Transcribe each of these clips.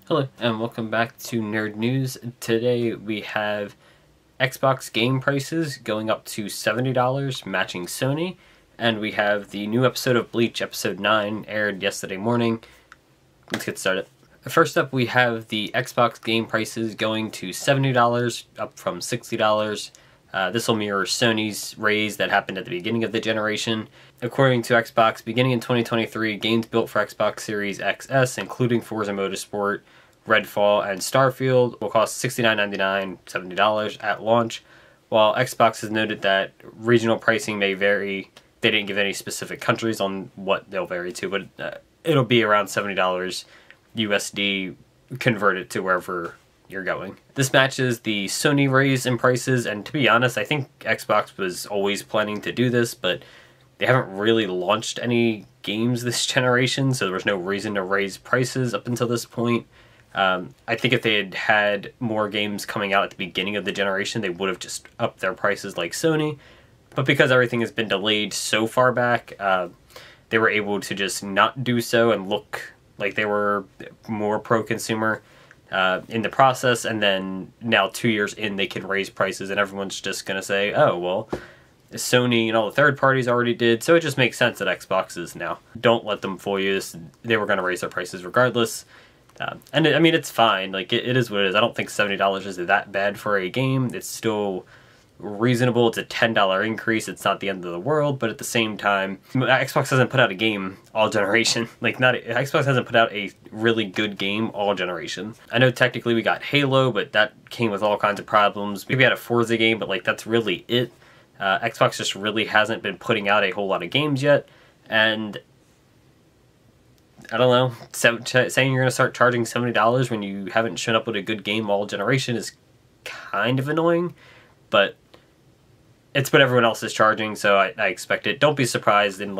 Hello and welcome back to Nerd News. Today we have Xbox game prices going up to $70, matching Sony, and we have the new episode of Bleach, episode 9, aired yesterday morning. Let's get started. First up, we have the Xbox game prices going to $70, up from $60. This will mirror Sony's raise that happened at the beginning of the generation. According to Xbox, beginning in 2023, games built for Xbox Series XS, including Forza Motorsport, Redfall, and Starfield, will cost $69.99, $70 at launch, while Xbox has noted that regional pricing may vary. They didn't give any specific countries on what they'll vary to, but it'll be around $70 USD converted to wherever you're going. This matches the Sony raise in prices, and to be honest, I think Xbox was always planning to do this, but they haven't really launched any games this generation, so there was no reason to raise prices up until this point. I think if they had had more games coming out at the beginning of the generation, they would have just upped their prices like Sony. But because everything has been delayed so far back, they were able to just not do so and look like they were more pro-consumer in the process. And then now 2 years in, they can raise prices and everyone's just going to say, oh, well, Sony and all the third parties already did, so it just makes sense that Xbox is now. Don't let them fool you. They were going to raise their prices regardless. And I mean, it's fine. Like, it is what it is. I don't think $70 is that bad for a game. It's still reasonable. It's a $10 increase. It's not the end of the world, but at the same time, Xbox hasn't put out a game all generation. Xbox hasn't put out a really good game all generation. I know technically we got Halo, but that came with all kinds of problems. We had a Forza game, but that's really it. Xbox just really hasn't been putting out a whole lot of games yet, and I don't know, saying you're going to start charging $70 when you haven't shown up with a good game all generation is kind of annoying, but it's what everyone else is charging, so I expect it. Don't be surprised in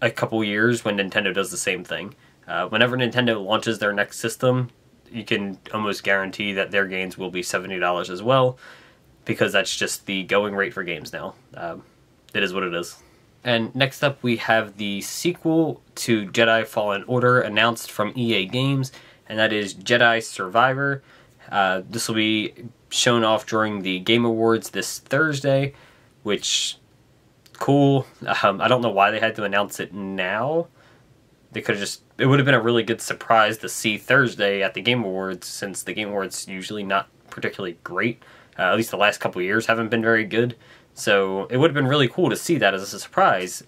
a couple years when Nintendo does the same thing. Whenever Nintendo launches their next system, you can almost guarantee that their games will be $70 as well, because that's just the going rate for games now. It is what it is. And next up, we have the sequel to Jedi Fallen Order announced from EA Games, and that is Jedi Survivor. This will be shown off during the Game Awards this Thursday, which, cool. I don't know why they had to announce it now. They could have it would have been a really good surprise to see Thursday at the Game Awards, since the Game Awards usually not particularly great. At least the last couple of years haven't been very good. So it would have been really cool to see that as a surprise.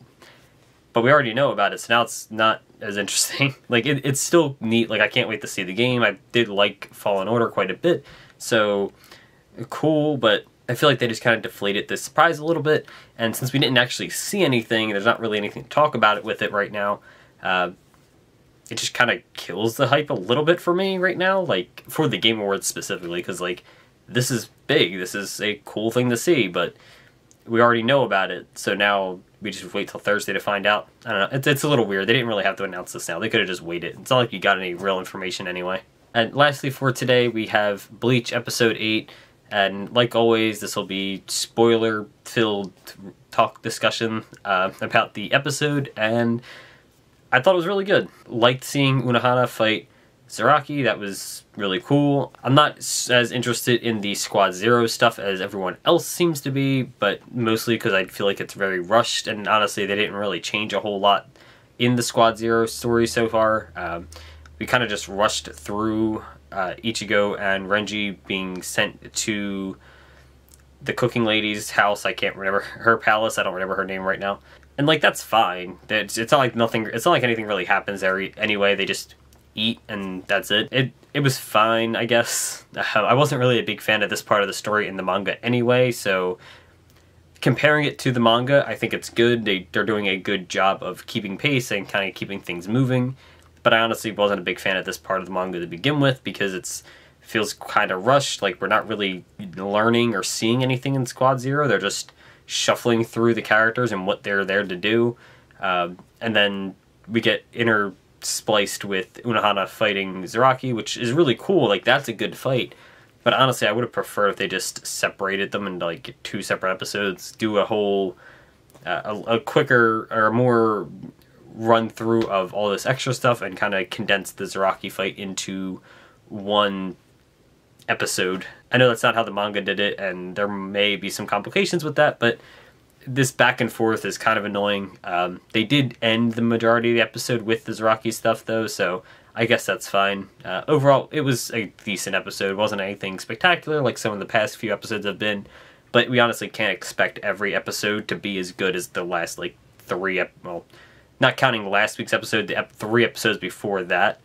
But we already know about it, so now it's not as interesting. It's still neat. I can't wait to see the game. I did like Fallen Order quite a bit. So, cool, but I feel like they just kind of deflated the surprise a little bit. And since we didn't actually see anything, there's not really anything to talk about it with it right now. It just kind of kills the hype a little bit for me right now. For the Game Awards specifically, because, this is big. This is a cool thing to see, but we already know about it, so now we just wait till Thursday to find out. I don't know, it's a little weird. They didn't really have to announce this now. They could have just waited. It's not like you got any real information anyway. And lastly for today, we have Bleach Episode 8, and like always, this will be spoiler-filled talk discussion about the episode, and I thought it was really good. Liked seeing Unohana fight Zaraki. That was really cool. I'm not as interested in the Squad Zero stuff as everyone else seems to be, but mostly because I feel like it's very rushed, and honestly they didn't really change a whole lot in the Squad Zero story so far. We kind of just rushed through Ichigo and Renji being sent to the cooking lady's house. I can't remember her palace. I don't remember her name right now. And that's fine. It's not like nothing. It's not like anything really happens there anyway. They just eat and that's it. It was fine, I guess. I wasn't really a big fan of this part of the story in the manga anyway, so comparing it to the manga, I think it's good. They're doing a good job of keeping pace and kind of keeping things moving, but I honestly wasn't a big fan of this part of the manga to begin with, because it feels kind of rushed. We're not really learning or seeing anything in Squad Zero. They're just shuffling through the characters and what they're there to do, and then we get spliced with Unohana fighting Zaraki, which is really cool. That's a good fight. But honestly, I would have preferred if they just separated them into 2 separate episodes, do a whole, a quicker or more run through of all this extra stuff and kind of condense the Zaraki fight into one episode. I know that's not how the manga did it, and there may be some complications with that, but this back and forth is kind of annoying. They did end the majority of the episode with the Zaraki stuff, though, so I guess that's fine. Overall, it was a decent episode. It wasn't anything spectacular like some of the past few episodes have been, but we honestly can't expect every episode to be as good as the last, like, well, not counting last week's episode, the 3 episodes before that.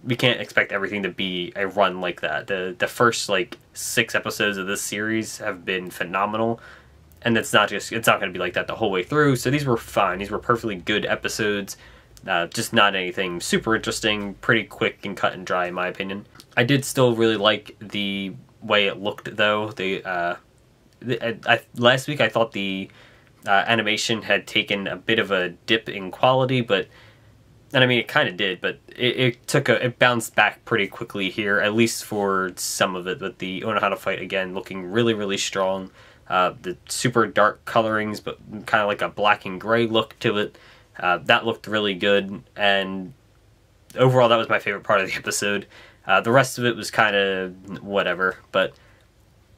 We can't expect everything to be a run like that. The first, like, 6 episodes of this series have been phenomenal, and it's not going to be like that the whole way through, so these were fine. These were perfectly good episodes, just not anything super interesting, pretty quick and cut and dry in my opinion. I did still really like the way it looked, though. Last week I thought the animation had taken a bit of a dip in quality, and I mean, it kind of did, but it bounced back pretty quickly here, at least for some of it, with the Unohana fight, again, looking really, really strong. The super dark colorings, but kind of like a black and gray look to it. That looked really good, and overall, that was my favorite part of the episode. The rest of it was kind of whatever, but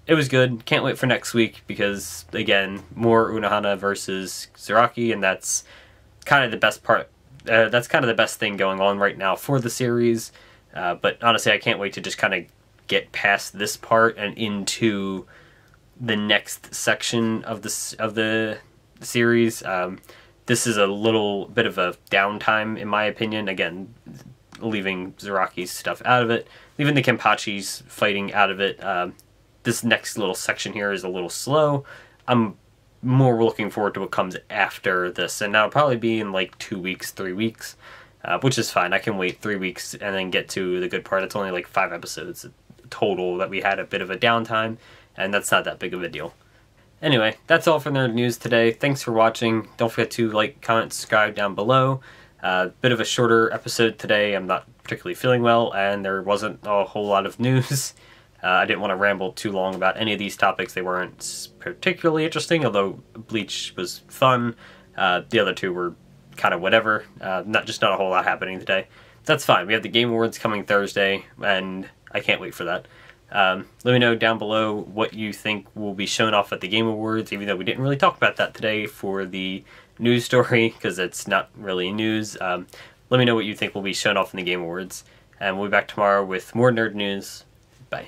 it was good. Can't wait for next week, because, again, more Unohana versus Zaraki, and that's kind of the best part. That's kind of the best thing going on right now for the series, but honestly, I can't wait to just kind of get past this part and into the next section of the series. This is a little bit of a downtime, in my opinion. Again, leaving Zaraki's stuff out of it, leaving the Kenpachi's fighting out of it. This next little section here is a little slow. I'm more looking forward to what comes after this, and that'll probably be in like 2 weeks, 3 weeks, which is fine. I can wait 3 weeks and then get to the good part. It's only like 5 episodes total that we had a bit of a downtime, and that's not that big of a deal. Anyway, that's all for Nerd News today. Thanks for watching. Don't forget to like, comment, subscribe down below. Bit of a shorter episode today. I'm not particularly feeling well, and there wasn't a whole lot of news. I didn't want to ramble too long about any of these topics. They weren't particularly interesting, although Bleach was fun. The other two were kind of whatever. Not a whole lot happening today. That's fine. We have the Game Awards coming Thursday, and I can't wait for that. Let me know down below what you think will be shown off at the Game Awards, even though we didn't really talk about that today for the news story, because it's not really news. Let me know what you think will be shown off in the Game Awards, and we'll be back tomorrow with more Nerd News. Bye.